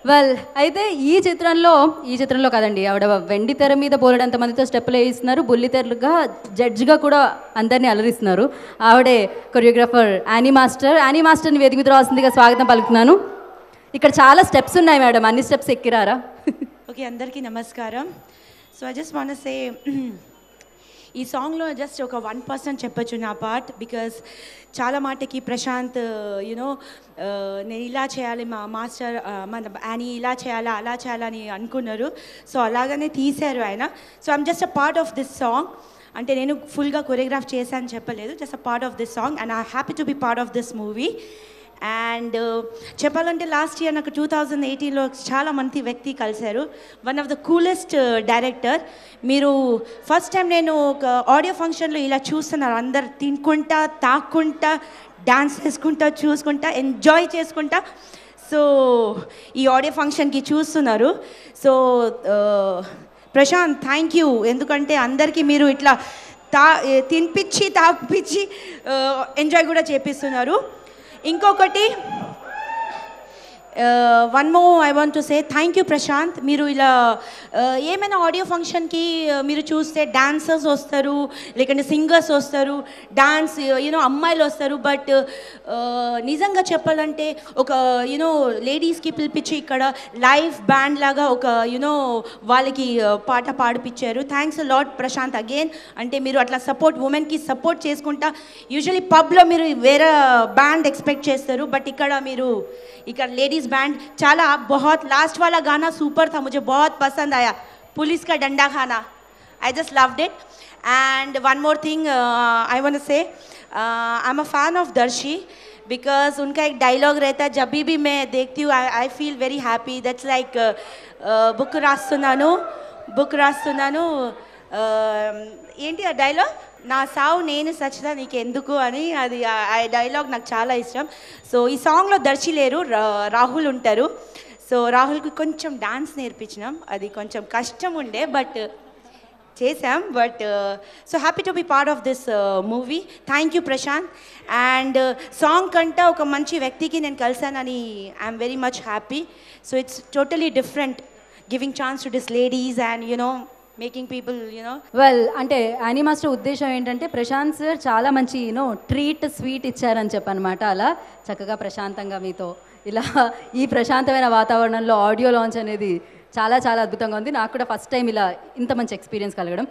Well అయితే ఈ చిత్రంలో కాదండి, ఆవిడ వెండి తెర మీద బోలెడంత మందితో స్టెప్పులు వేయిస్తున్నారు, బుల్లితెరలుగా జడ్జిగా కూడా అందరినీ అలరిస్తున్నారు. ఆవిడే కొరియోగ్రాఫర్ యానీ మాస్టర్ని వేదిక మీద రావాల్సిందిగా స్వాగతం పలుకుతున్నాను. ఇక్కడ చాలా స్టెప్స్ ఉన్నాయి మేడం, అన్ని స్టెప్స్ ఎక్కిరారా? ఓకే, అందరికీ నమస్కారం. So I just want say ఈ సాంగ్లో జస్ట్ ఒక 1% చెప్పొచ్చు నా పార్ట్, బికాస్ చాలా మాటకి ప్రశాంత్ యూనో నేను ఇలా చేయాలి, మా మాస్టర్ మన యానీ ఇలా చేయాలా అలా చేయాలని అనుకున్నారు. సో అలాగనే తీశారు ఆయన. So I'm just a part of this song. అంటే నేను ఫుల్గా కొరియోగ్రాఫ్ చేశాను చెప్పలేదు, just a part of this song and I happy to be part of this movie. And చెప్పాలంటే లాస్ట్ ఇయర్ నాకు 2018లో చాలా మంచి వ్యక్తి కలిశారు, one of the coolest director. మీరు ఫస్ట్ టైం నేను ఒక ఆడియో ఫంక్షన్లో ఇలా చూస్తున్నారు, అందరు తినుకుంటా తాక్కుంటా డాన్స్ చేసుకుంటా చూసుకుంటా ఎంజాయ్ చేసుకుంటా. సో ఈ ఆడియో ఫంక్షన్కి చూస్తున్నారు. సో ప్రశాంత్ థ్యాంక్ యూ, ఎందుకంటే అందరికీ మీరు ఇట్లా తినిపించి తాపిచ్చి ఎంజాయ్ కూడా చేపిస్తున్నారు. ఇంకొకటి one more I want to say thank you Prashant. మీరు ఇలా ఏమైనా ఆడియో ఫంక్షన్కి మీరు చూస్తే డాన్సర్స్ వస్తారు, లేకుంటే సింగర్స్ వస్తారు, డాన్స్ యూనో అమ్మాయిలు వస్తారు. బట్ నిజంగా చెప్పాలంటే ఒక యూనో లేడీస్కి పిలిపించి ఇక్కడ లైవ్ బ్యాండ్ లాగా ఒక యూనో వాళ్ళకి పాట పాడిపించారు. Thanks lot Prashanth again. అంటే మీరు అట్లా సపోర్ట్ ఉమెన్కి సపోర్ట్ చేసుకుంటా. యూజువలీ పబ్లో మీరు వేరే బ్యాండ్ ఎక్స్పెక్ట్ చేస్తారు, బట్ ఇక్కడ लेडीज़ बैंड चाला बहुत लास्ट वाला गाना सुपर था, मुझे बहुत पसंद आया, पुलिस का डंडा खाना. I just loved it. And one more thing I want to say, I'm a fan of Darshi because उनका एक डायलॉग रहता है, जब भी मैं देखती हूँ I feel very happy. That's like book రాస్తున్నాను ఏంటి ఆ డైలాగ్, నా సావు నేను సచ్చిదా నీకెందుకు అని, అది ఆ డైలాగ్ నాకు చాలా ఇష్టం. సో ఈ సాంగ్లో దర్శి లేరు, రాహుల్ ఉంటారు. సో రాహుల్కి కొంచెం డాన్స్ నేర్పించినాం, అది కొంచెం కష్టం ఉండే బట్ చేసాం. But so happy to be part of this movie. Thank you Prashanth. And song కంటే ఒక మంచి వ్యక్తికి నేను కలిసానని I'm very much happy. So it's totally different giving chance to this ladies and you know making people you know. Well అంటే Annie master ఉద్దేశం ఏంటంటే Prashanth sir చాలా మంచి స్వీట్ ఇచ్చారని చెప్పనమాట. అలా చక్కగా ప్రశాంతంగా మీతో ఇలా ఈ ప్రశాంతమైన వాతావరణంలో ఆడియో లాంచ్ అనేది చాలా చాలా అద్భుతంగా ఉంది. నాకు కూడా ఫస్ట్ టైం ఇలా ఇంత మంచి ఎక్స్పీరియన్స్ కలగడం.